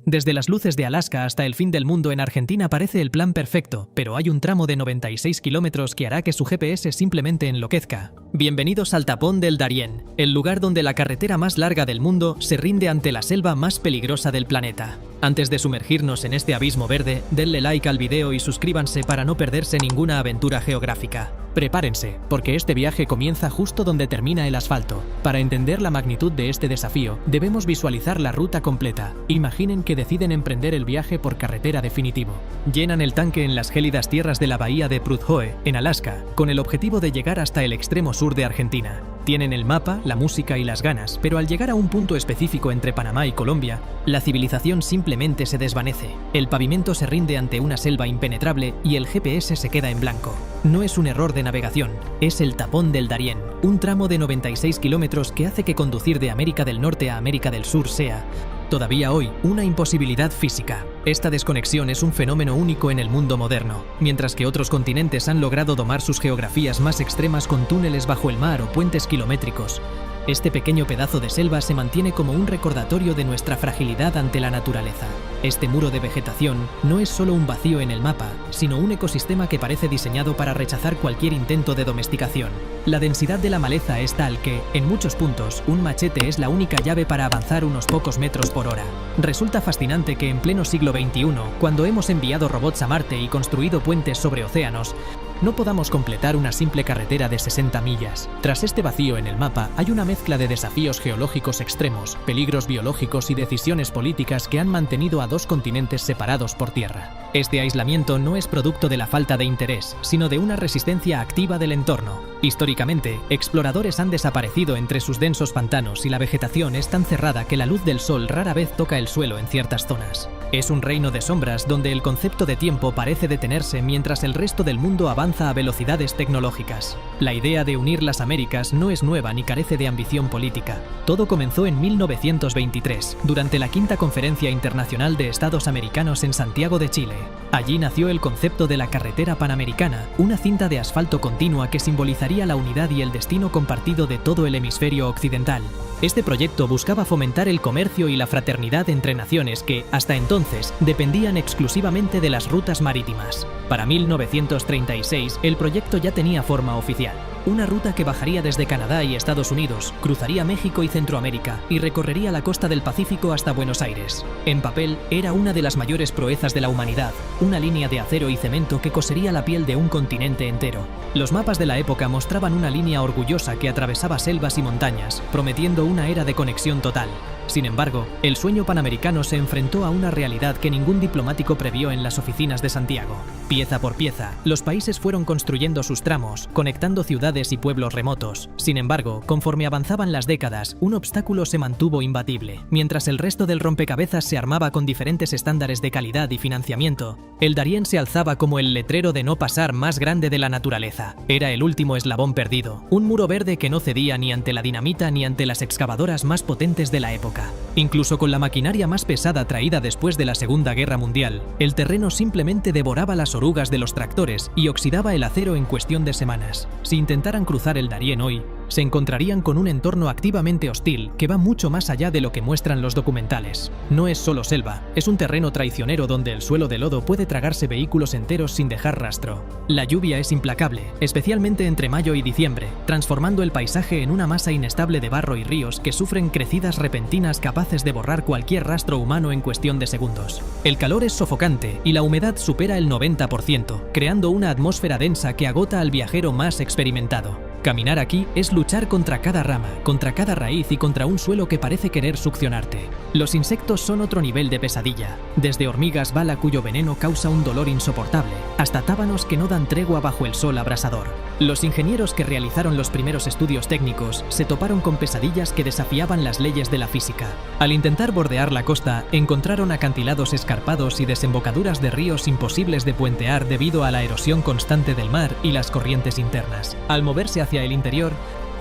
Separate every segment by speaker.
Speaker 1: Desde las luces de Alaska hasta el fin del mundo en Argentina parece el plan perfecto, pero hay un tramo de 96 kilómetros que hará que su GPS simplemente enloquezca. Bienvenidos al tapón del Darién, el lugar donde la carretera más larga del mundo se rinde ante la selva más peligrosa del planeta. Antes de sumergirnos en este abismo verde, denle like al video y suscríbanse para no perderse ninguna aventura geográfica. Prepárense, porque este viaje comienza justo donde termina el asfalto. Para entender la magnitud de este desafío, debemos visualizar la ruta completa. Imaginen que deciden emprender el viaje por carretera definitivo. Llenan el tanque en las gélidas tierras de la bahía de Prudhoe, en Alaska, con el objetivo de llegar hasta el extremo sur de Argentina. Tienen el mapa, la música y las ganas, pero al llegar a un punto específico entre Panamá y Colombia, la civilización simplemente se desvanece. El pavimento se rinde ante una selva impenetrable y el GPS se queda en blanco. No es un error de navegación, es el tapón del Darién, un tramo de 96 kilómetros que hace que conducir de América del Norte a América del Sur sea, todavía hoy, una imposibilidad física. Esta desconexión es un fenómeno único en el mundo moderno. Mientras que otros continentes han logrado domar sus geografías más extremas con túneles bajo el mar o puentes kilométricos, este pequeño pedazo de selva se mantiene como un recordatorio de nuestra fragilidad ante la naturaleza. Este muro de vegetación no es solo un vacío en el mapa, sino un ecosistema que parece diseñado para rechazar cualquier intento de domesticación. La densidad de la maleza es tal que, en muchos puntos, un machete es la única llave para avanzar unos pocos metros por hora. Resulta fascinante que en pleno siglo XXI, cuando hemos enviado robots a Marte y construido puentes sobre océanos, no podamos completar una simple carretera de 60 millas. Tras este vacío en el mapa, hay una mezcla de desafíos geológicos extremos, peligros biológicos y decisiones políticas que han mantenido a dos continentes separados por tierra. Este aislamiento no es producto de la falta de interés, sino de una resistencia activa del entorno. Históricamente, exploradores han desaparecido entre sus densos pantanos y la vegetación es tan cerrada que la luz del sol rara vez toca el suelo en ciertas zonas. Es un reino de sombras donde el concepto de tiempo parece detenerse mientras el resto del mundo avanza a velocidades tecnológicas. La idea de unir las Américas no es nueva ni carece de ambición política. Todo comenzó en 1923, durante la Quinta Conferencia Internacional de Estados Americanos en Santiago de Chile. Allí nació el concepto de la Carretera Panamericana, una cinta de asfalto continua que simbolizaría la unidad y el destino compartido de todo el hemisferio occidental. Este proyecto buscaba fomentar el comercio y la fraternidad entre naciones que, hasta entonces, dependían exclusivamente de las rutas marítimas. Para 1936, el proyecto ya tenía forma oficial. Una ruta que bajaría desde Canadá y Estados Unidos, cruzaría México y Centroamérica y recorrería la costa del Pacífico hasta Buenos Aires. En papel, era una de las mayores proezas de la humanidad, una línea de acero y cemento que cosería la piel de un continente entero. Los mapas de la época mostraban una línea orgullosa que atravesaba selvas y montañas, prometiendo una era de conexión total. Sin embargo, el sueño panamericano se enfrentó a una realidad que ningún diplomático previó en las oficinas de Santiago. Pieza por pieza, los países fueron construyendo sus tramos, conectando ciudades y pueblos remotos. Sin embargo, conforme avanzaban las décadas, un obstáculo se mantuvo imbatible. Mientras el resto del rompecabezas se armaba con diferentes estándares de calidad y financiamiento, el Darién se alzaba como el letrero de no pasar más grande de la naturaleza. Era el último eslabón perdido, un muro verde que no cedía ni ante la dinamita ni ante las excavadoras más potentes de la época. Incluso con la maquinaria más pesada traída después de la Segunda Guerra Mundial, el terreno simplemente devoraba las orugas de los tractores y oxidaba el acero en cuestión de semanas. Si intentaran cruzar el Darién hoy, se encontrarían con un entorno activamente hostil que va mucho más allá de lo que muestran los documentales. No es solo selva, es un terreno traicionero donde el suelo de lodo puede tragarse vehículos enteros sin dejar rastro. La lluvia es implacable, especialmente entre mayo y diciembre, transformando el paisaje en una masa inestable de barro y ríos que sufren crecidas repentinas capaces de borrar cualquier rastro humano en cuestión de segundos. El calor es sofocante y la humedad supera el 90%, creando una atmósfera densa que agota al viajero más experimentado. Caminar aquí es luchar contra cada rama, contra cada raíz y contra un suelo que parece querer succionarte. Los insectos son otro nivel de pesadilla, desde hormigas bala cuyo veneno causa un dolor insoportable, hasta tábanos que no dan tregua bajo el sol abrasador. Los ingenieros que realizaron los primeros estudios técnicos se toparon con pesadillas que desafiaban las leyes de la física. Al intentar bordear la costa, encontraron acantilados escarpados y desembocaduras de ríos imposibles de puentear debido a la erosión constante del mar y las corrientes internas. Al moverse hacia el interior,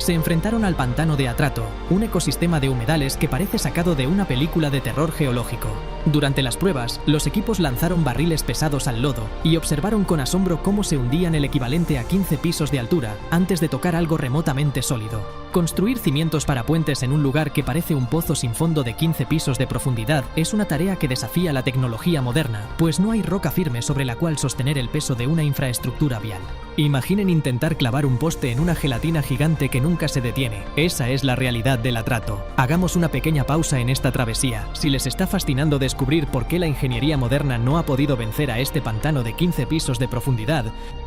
Speaker 1: se enfrentaron al pantano de Atrato, un ecosistema de humedales que parece sacado de una película de terror geológico. Durante las pruebas, los equipos lanzaron barriles pesados al lodo y observaron con asombro cómo se hundían el equivalente a 15 pisos de altura antes de tocar algo remotamente sólido. Construir cimientos para puentes en un lugar que parece un pozo sin fondo de 15 pisos de profundidad es una tarea que desafía la tecnología moderna, pues no hay roca firme sobre la cual sostener el peso de una infraestructura vial. Imaginen intentar clavar un poste en una gelatina gigante que nunca se detiene. Esa es la realidad del Atrato. Hagamos una pequeña pausa en esta travesía. Si les está fascinando descubrir por qué la ingeniería moderna no ha podido vencer a este pantano de 15 pisos de profundidad,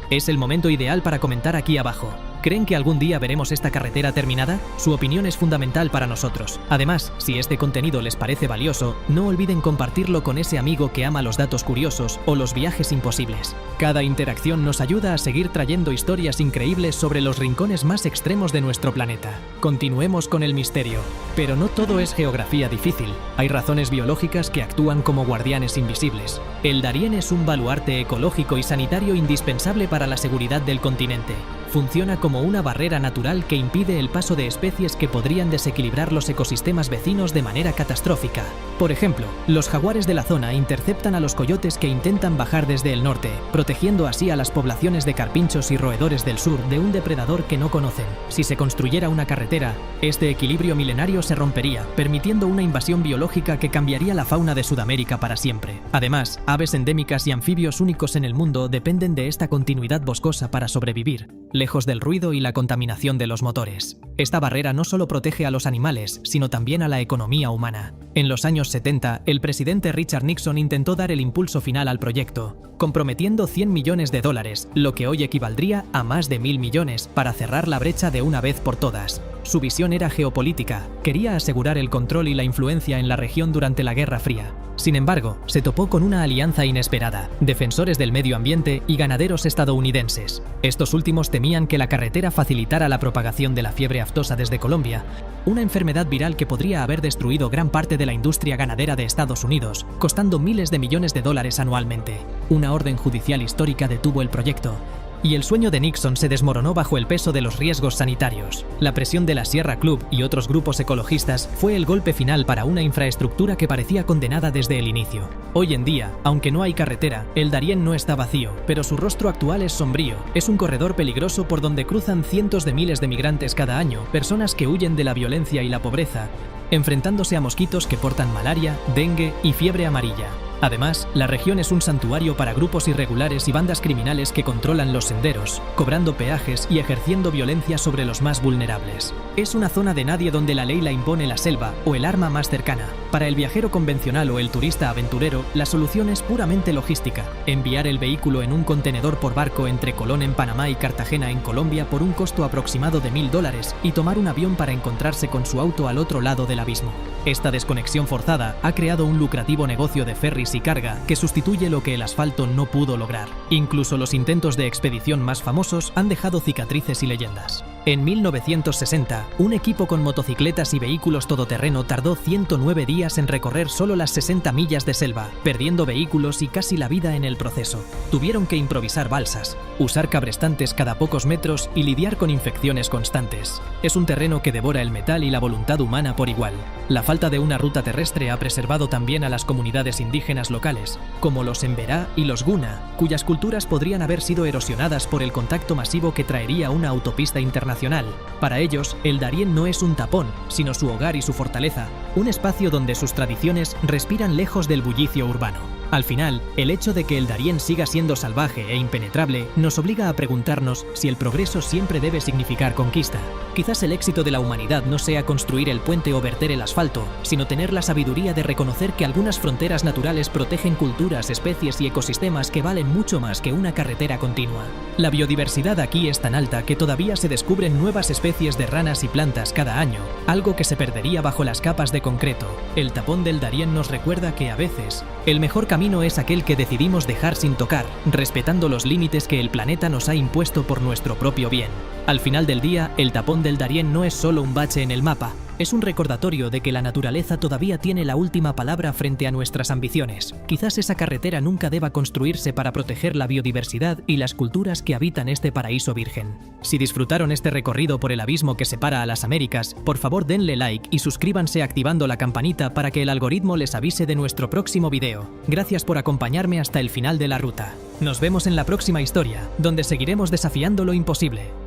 Speaker 1: es el momento ideal para comentar aquí abajo. ¿Creen que algún día veremos esta carretera terminada? Su opinión es fundamental para nosotros. Además, si este contenido les parece valioso, no olviden compartirlo con ese amigo que ama los datos curiosos o los viajes imposibles. Cada interacción nos ayuda a seguir trayendo historias increíbles sobre los rincones más extremos de nuestro planeta. Continuemos con el misterio. Pero no todo es geografía difícil. Hay razones biológicas que actúan como guardianes invisibles. El Darién es un baluarte ecológico y sanitario indispensable para la seguridad del continente. Funciona como una barrera natural que impide el paso de especies que podrían desequilibrar los ecosistemas vecinos de manera catastrófica. Por ejemplo, los jaguares de la zona interceptan a los coyotes que intentan bajar desde el norte, protegiendo así a las poblaciones de carpinchos y roedores del sur de un depredador que no conocen. Si se construyera una carretera, este equilibrio milenario se rompería, permitiendo una invasión biológica que cambiaría la fauna de Sudamérica para siempre. Además, aves endémicas y anfibios únicos en el mundo dependen de esta continuidad boscosa para sobrevivir, lejos del ruido y la contaminación de los motores. Esta barrera no solo protege a los animales, sino también a la economía humana. En los años 70, el presidente Richard Nixon intentó dar el impulso final al proyecto, comprometiendo $100 millones, lo que hoy equivaldría a más de 1.000 millones, para cerrar la brecha de una vez por todas. Su visión era geopolítica, quería asegurar el control y la influencia en la región durante la Guerra Fría. Sin embargo, se topó con una alianza inesperada: defensores del medio ambiente y ganaderos estadounidenses. Estos últimos temían que la carretera facilitara la propagación de la fiebre aftosa desde Colombia, una enfermedad viral que podría haber destruido gran parte de la industria ganadera de Estados Unidos, costando miles de millones de dólares anualmente. Una orden judicial histórica detuvo el proyecto, y el sueño de Nixon se desmoronó bajo el peso de los riesgos sanitarios. La presión de la Sierra Club y otros grupos ecologistas fue el golpe final para una infraestructura que parecía condenada desde el inicio. Hoy en día, aunque no hay carretera, el Darién no está vacío, pero su rostro actual es sombrío. Es un corredor peligroso por donde cruzan cientos de miles de migrantes cada año, personas que huyen de la violencia y la pobreza, enfrentándose a mosquitos que portan malaria, dengue y fiebre amarilla. Además, la región es un santuario para grupos irregulares y bandas criminales que controlan los senderos, cobrando peajes y ejerciendo violencia sobre los más vulnerables. Es una zona de nadie donde la ley la impone la selva o el arma más cercana. Para el viajero convencional o el turista aventurero, la solución es puramente logística: enviar el vehículo en un contenedor por barco entre Colón en Panamá y Cartagena en Colombia por un costo aproximado de $1.000 y tomar un avión para encontrarse con su auto al otro lado del abismo. Esta desconexión forzada ha creado un lucrativo negocio de ferries y carga que sustituye lo que el asfalto no pudo lograr. Incluso los intentos de expedición más famosos han dejado cicatrices y leyendas. En 1960, un equipo con motocicletas y vehículos todoterreno tardó 109 días en recorrer solo las 60 millas de selva, perdiendo vehículos y casi la vida en el proceso. Tuvieron que improvisar balsas, usar cabrestantes cada pocos metros y lidiar con infecciones constantes. Es un terreno que devora el metal y la voluntad humana por igual. La falta de una ruta terrestre ha preservado también a las comunidades indígenas locales, como los Emberá y los Guna, cuyas culturas podrían haber sido erosionadas por el contacto masivo que traería una autopista internacional. Para ellos, el Darién no es un tapón, sino su hogar y su fortaleza, un espacio donde sus tradiciones respiran lejos del bullicio urbano. Al final, el hecho de que el Darién siga siendo salvaje e impenetrable nos obliga a preguntarnos si el progreso siempre debe significar conquista. Quizás el éxito de la humanidad no sea construir el puente o verter el asfalto, sino tener la sabiduría de reconocer que algunas fronteras naturales protegen culturas, especies y ecosistemas que valen mucho más que una carretera continua. La biodiversidad aquí es tan alta que todavía se descubren nuevas especies de ranas y plantas cada año, algo que se perdería bajo las capas de concreto. El tapón del Darién nos recuerda que a veces el mejor camino es aquel que decidimos dejar sin tocar, respetando los límites que el planeta nos ha impuesto por nuestro propio bien. Al final del día, el tapón del Darién no es solo un bache en el mapa, Es un recordatorio de que la naturaleza todavía tiene la última palabra frente a nuestras ambiciones. Quizás esa carretera nunca deba construirse para proteger la biodiversidad y las culturas que habitan este paraíso virgen. Si disfrutaron este recorrido por el abismo que separa a las Américas, por favor denle like y suscríbanse activando la campanita para que el algoritmo les avise de nuestro próximo video. Gracias por acompañarme hasta el final de la ruta. Nos vemos en la próxima historia, donde seguiremos desafiando lo imposible.